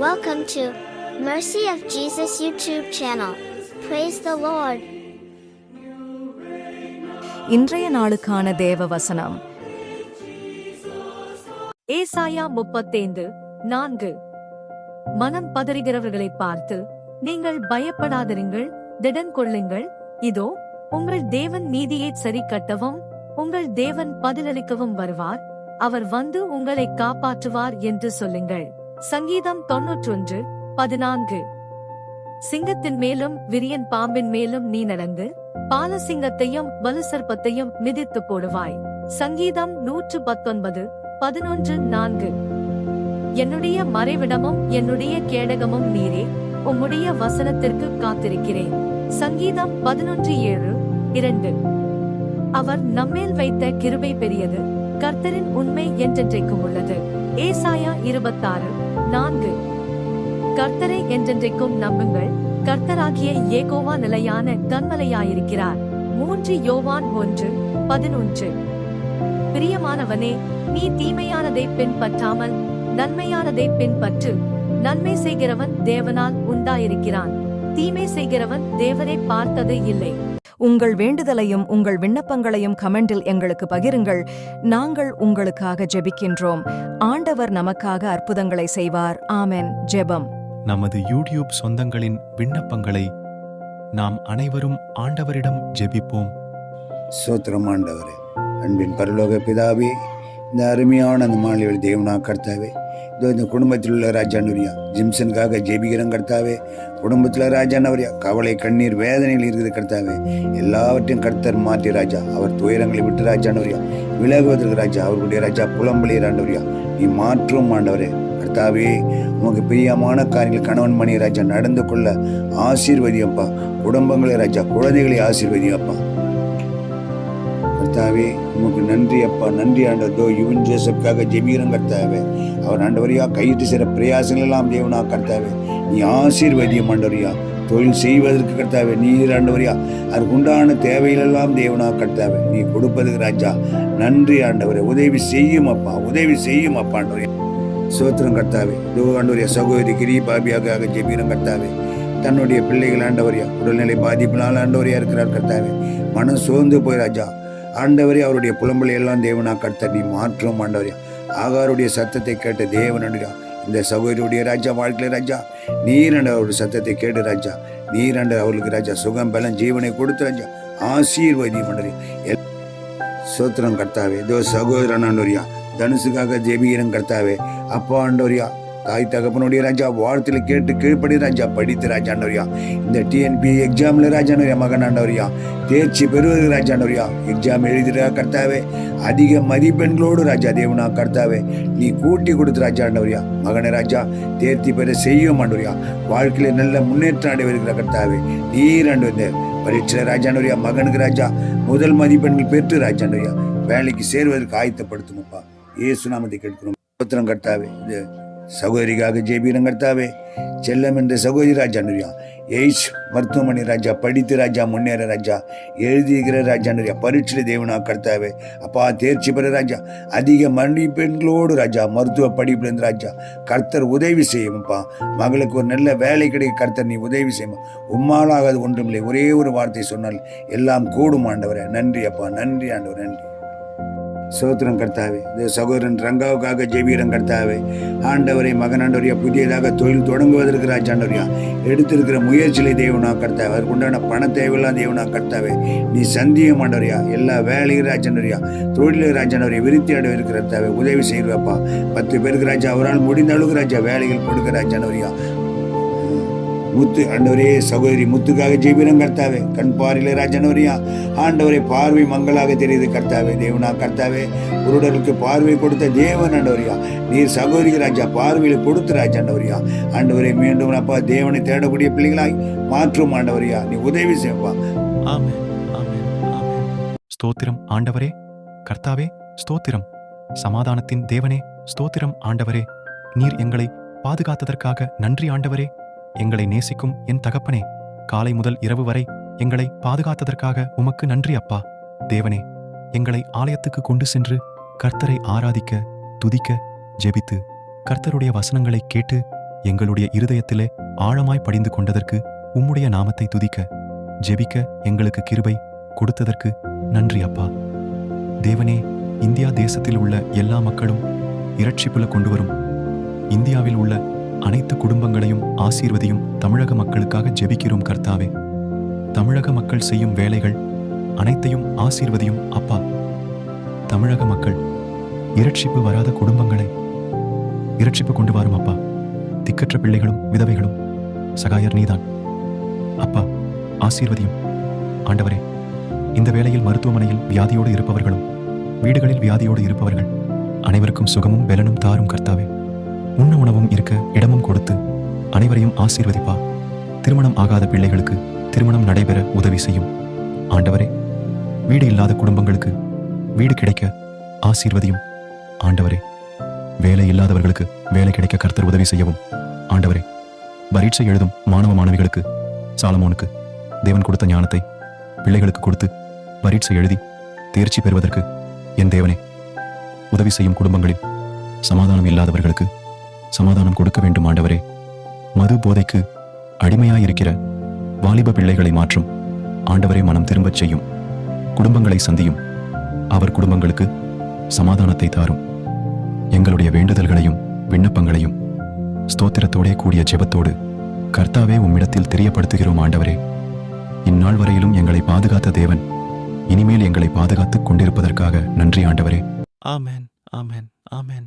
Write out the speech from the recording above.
Welcome to Mercy of Jesus YouTube channel. Praise the Lord. இன்றைய நாளுக்கான தேவ வசனம் ஏசாயா 35:4. மனம் பதறுகிறவர்களை பார்த்து, நீங்கள் பயப்படாதிருங்கள், திடன் கொள்ளுங்கள். இதோ உங்கள் தேவன் நீதியை சரி கட்டவும் உங்கள் தேவன் பதிலளிக்கவும் வருவார். அவர் வந்து உங்களை காப்பாற்றுவார் என்று சொல்லுங்கள். சங்கீதம் 91:14. சிங்கத்தின் மேலும் விரியன் பாம்பின் மேலும் நீ நடந்து பாலசிங்கத்தையும் வலுசர்ப்பத்தையும் மிதித்து போடுவாய். சங்கீதம் 119:11-4. என்னுடைய மறைவிடமும் என்னுடைய கேடகமும் நீரே, உம்முடைய வசனத்திற்கு காத்திருக்கிறேன். சங்கீதம் 11:7-2. அவர் நம்மேல் வைத்த கிருபை பெரியது, கர்த்தரின் உண்மை என்றென்றைக்கும் உள்ளது. ஏசாயா 26:4. கர்த்தரை என்றென்றைக்கும் நம்புங்கள், கர்த்தராகிய யெகோவா நிலையான கன்மலையாயிருக்கிறார். 3 யோவான் 1:11. பிரியமானவனே, நீ தீமையானதை பின்பற்றாமல் நன்மையானதை பின்பற்று. நன்மை செய்கிறவன் தேவனால் உண்டாயிருக்கிறான், தீமை செய்கிறவன் தேவனை பார்த்தது இல்லை. உங்கள் வேண்டுதலையும் உங்கள் விண்ணப்பங்களையும் கமெண்டில் எங்களுக்கு பகிருங்கள். நாங்கள் உங்களுக்காக ஜெபிக்கின்றோம். ஆண்டவர் நமக்காக அற்புதங்களை செய்வார். ஆமென். ஜெபம். நமது யூடியூப் சொந்தங்களின் விண்ணப்பங்களை நாம் அனைவரும் ஆண்டவரிடம் ஜெபிப்போம். சோத்திரம் ஆண்டவரே, அன்பின் பரலோக பிதாவே, இந்த அருமையான அந்த மாலையில் தேவனா கர்த்தாவே, இதோ இந்த குடும்பத்தில் உள்ள ராஜானுரியா ஜிம்சனுக்காக ஜெபிக்கிறோம் கர்த்தாவே. குடும்பத்தில் ராஜானவரியா கவலை கண்ணீர் வேதனைகள் இருக்குது கர்த்தாவே. எல்லாவற்றையும் கர்த்தர் மாற்றி ராஜா, அவர் துயரங்களை விட்டு ராஜானவரியா விலகுவதற்கு ராஜா, அவர்களுடைய ராஜா புலம்பலியர் ஆண்டவரியா நீ மாற்றும் ஆண்டவரே. கர்த்தாவே, உமக்கு பிரியமான காரியங்கள் கணவன் மணி ராஜா நடந்து கொள்ள ஆசீர்வதியப்பா. குடும்பங்களை ராஜா, குழந்தைகளை ஆசீர்வதியப்பா. கர்த்தாவே, உமக்கு நன்றி அப்பா, நன்றி ஆண்டவர். யுவன் ஜோசப்காக ஜெபிக்கிறோம் கர்த்தாவே. அவர் ஆண்டவரியா கையிட்டு செய்கிற பிரயாசங்கள் எல்லாம் தேவனா கர்த்தாவே நீ ஆசீர்வதியம் ஆண்டவரியா. தொழில் செய்வதற்கு கர்த்தாவே நீர் ஆண்டவரியா, அதற்கு உண்டான தேவைகளெல்லாம் தேவனா கர்த்தாவே நீ கொடுப்பதுக்கு ராஜா நன்றி ஆண்டவரே. உதவி செய்யும் அப்பா, உதவி செய்யும் அப்பா ஆண்டவரியா. சோத்திரம் கர்த்தாவே. இதோ ஆண்டவரியா சகோதரி கிரி பாபியாக ஜெபிக்கிறோம் கர்த்தாவே. தன்னுடைய பிள்ளைகள் ஆண்டவரியா உடல்நிலை பாதிப்பினால் ஆண்டவரியா இருக்கிறார் கர்த்தாவே. மனம் சோர்ந்து போய் ராஜா ஆண்டவரே, அவருடைய புலம்பலை எல்லாம் தேவனா கர்த்தர் நீ மாற்றும் ஆண்டவரியா. ஆகாருடைய சத்தத்தை கேட்ட தேவனடியா இந்த சகோதரியுடைய ராஜா வாழ்க்கையில ராஜா நீரண்ட அவருடைய சத்தத்தை கேட்டு ராஜா நீரண்ட அவர்களுக்கு ராஜா சுகம் பலம் ஜீவனை கொடுத்து ராஜா ஆசீர்வதி மண்டரி. சோத்திரம் கர்த்தாவே. இதோ சகோதரன் ஆண்டவரியா தனுசுக்காக ஜெபிக்கிறன் கர்த்தாவே. அப்பா ஆண்டவரியா, தாய் தகப்பனுடைய ராஜா வாழ்த்துல கேட்டு கீழ்படி ராஜா படித்து ராஜாண்டவரியா இந்த டிஎன்பி எக்ஸாம்ல ராஜாண்டவரியா மகன் ஆண்டவரியா தேர்ச்சி பெறுவது ராஜாண்டவரியா எக்ஸாம் எழுதிடுறா கர்த்தாவே. அதிக மதிப்பெண்களோடு ராஜா தேவனா கர்த்தாவே நீ கூட்டி கொடுத்து ராஜாண்டவரியா மகனை ராஜா தேர்ச்சி பெற செய்யும் ஆண்டவரியா. வாழ்க்கையில நல்ல முன்னேற்றம் அடைவதற்கிற கர்த்தாவே நீர் ஆண்டு இந்த பரீட்சை ராஜாண்டவரியா மகனுக்கு ராஜா முதல் மதிப்பெண்கள் பெற்று ராஜாண்டவரியா வேலைக்கு சேர்வதற்கு ஆயத்தப்படுத்தணும்ப்பா. இயேசு நாமத்தை கேட்கிறோம். சோத்திரம் கர்த்தாவே. இது சகோதரிக்காக ஜெபிக்கிறோம் கர்த்தாவே. செல்லம் என்ற சகோதரி ராஜானுரியா எய்ஸ் மருத்துவமனை ராஜா படித்து ராஜா முன்னேற ராஜா எழுதியிருக்கிற ராஜானுரியா பரீட்சை தேவனா கர்த்தாவே. அப்பா தேர்ச்சி பெற ராஜா அதிக மதிப்பெண்களோடு ராஜா மருத்துவ படிப்புலேருந்து ராஜா கர்த்தர் உதவி செய்யும்ப்பா. மகளுக்கு ஒரு நல்ல வேலை கிடைக்க கர்த்தர் நீ உதவி செய்யும். உம்மாலாகாது ஒன்றுமில்லை, ஒரே ஒரு வார்த்தை சொன்னால் எல்லாம் கூடும் ஆண்டவரே. நன்றி அப்பா, நன்றி ஆண்டவர், நன்றி. சோத்திரம் கர்த்தாவே. இந்த சகோதரன் ரங்காவுக்காக ஜெபிக்கிறோம் கர்த்தாவே. ஆண்டவரை மகன் ஆண்டவரியா புதியதாக தொழில் தொடங்குவதற்கு ராஜாண்டவரியா எடுத்திருக்கிற முயற்சியிலே தேவனா கர்த்தாவே. அதற்கு உண்டான பண தேவையெல்லாம் தேவனா கர்த்தாவே நீ சந்தியம் ஆண்டவரியா. எல்லா வேலையும் ராஜாண்டவரியா தொழில ராஜாண்டவரியா விருத்தி அடைய இருக்கிற கர்த்தாவே உதவி செய்வாப்பா. 10 பேருக்கு ராஜா அவரால் முடிந்த அளவுக்கு ராஜா வேலைகள் கொடுக்க ராஜாண்டவரியா. முத்து ஆண்டவரே சகோதரி முத்துக்காக ஜெபிக்கிறோம் கர்த்தாவே. கண் பார்வையில ராஜாண்டவரியா ஆண்டவரே பார்வை மங்களாக தெரியுது கர்த்தாவே. தேவனா கர்த்தாவே குருடருக்கு பார்வை கொடுத்த தேவன் ஆண்டவரியா நீர் சகோதரிக்கு ராஜா பார்வையில கொடுத்து ராஜாண்டவரியா ஆண்டவரே மீண்டும் அப்பா தேவனை தேடக்கூடிய பிள்ளைகளாய் மாற்றும் ஆண்டவரியா நீ உதவி செய்வா. ஆமென், ஆமென், ஆமென். ஸ்தோத்திரம் ஆண்டவரே. கர்த்தாவே ஸ்தோத்திரம். சமாதானத்தின் தேவனே ஸ்தோத்திரம் ஆண்டவரே. நீர் எங்களை பாதுகாத்ததற்காக நன்றி ஆண்டவரே. எங்களை நேசிக்கும் என் தகப்பனே, காலை முதல் இரவு வரை எங்களை பாதுகாத்ததற்காக உமக்கு நன்றி அப்பா. தேவனே, எங்களை ஆலயத்துக்கு கொண்டு சென்று கர்த்தரை ஆராதிக்க, துதிக்க, ஜெபித்து, கர்த்தருடைய வசனங்களை கேட்டு எங்களுடைய இருதயத்திலே ஆழமாய் படிந்து கொண்டதற்கு உம்முடைய நாமத்தை துதிக்க ஜெபிக்க எங்களுக்கு கிருபை கொடுத்ததற்கு நன்றி அப்பா. தேவனே, இந்தியா தேசத்தில் உள்ள எல்லா மக்களும் இரட்சிப்புல கொண்டு வரும். இந்தியாவில் உள்ள அனைத்து குடும்பங்களையும் ஆசீர்வதியும். தமிழக மக்களுக்காக ஜெபிக்கிறோம் கர்த்தாவே. தமிழக மக்கள் செய்யும் வேலைகள் அனைத்தையும் ஆசீர்வதியும் அப்பா. தமிழக மக்கள் இரட்சிப்பு வராத குடும்பங்களை இரட்சிப்பு கொண்டு வரும் அப்பா. திக்கற்ற பிள்ளைகளும் விதவைகளும் சகாயர் நீதான் அப்பா. ஆசீர்வதியும் ஆண்டவரே. இந்த வேளையில் மருத்துவமனையில் வியாதியோடு இருப்பவர்களும் வீடுகளில் வியாதியோடு இருப்பவர்கள் அனைவருக்கும் சுகமும் பலனும் தாரும் கர்த்தாவே. உண்ண உணவும் இருக்க இடமும் கொடுத்து அனைவரையும் ஆசீர்வதிப்பா. திருமணம் ஆகாத பிள்ளைகளுக்கு திருமணம் நடைபெற உதவி செய்யும் ஆண்டவரே. வீடு இல்லாத குடும்பங்களுக்கு வீடு கிடைக்க ஆசீர்வதியும் ஆண்டவரே. வேலை இல்லாதவர்களுக்கு வேலை கிடைக்க கர்த்தர் உதவி செய்யவும் ஆண்டவரே. பரீட்சை எழுதும் மாணவ மாணவிகளுக்கு சாலமோனுக்கு தேவன் கொடுத்த ஞானத்தை பிள்ளைகளுக்கு கொடுத்து பரீட்சை எழுதி தேர்ச்சி பெறுவதற்கு என் தேவனே உதவி செய்யும். குடும்பங்களில் சமாதானம் இல்லாதவர்களுக்கு சமாதானம் கொடுக்க வேண்டும் ஆண்டவரே. மது போதைக்கு அடிமையாயிருக்கிற வாலிப பிள்ளைகளை மாற்றும் ஆண்டவரே. மனம் திரும்பச் செய்யும். குடும்பங்களை சந்தியும். அவர் குடும்பங்களுக்கு சமாதானத்தை தாரும். எங்களுடைய வேண்டுதல்களையும் விண்ணப்பங்களையும் ஸ்தோத்திரத்தோடே கூடிய ஜெபத்தோடு கர்த்தாவே உம்மிடத்தில் தெரியப்படுத்துகிறோம் ஆண்டவரே. இந்நாள் வரையிலும் எங்களை பாதுகாத்த தேவன் இனிமேல் எங்களை பாதுகாத்துக் கொண்டிருப்பதற்காக நன்றி ஆண்டவரே. ஆமென், ஆமென், ஆமென்.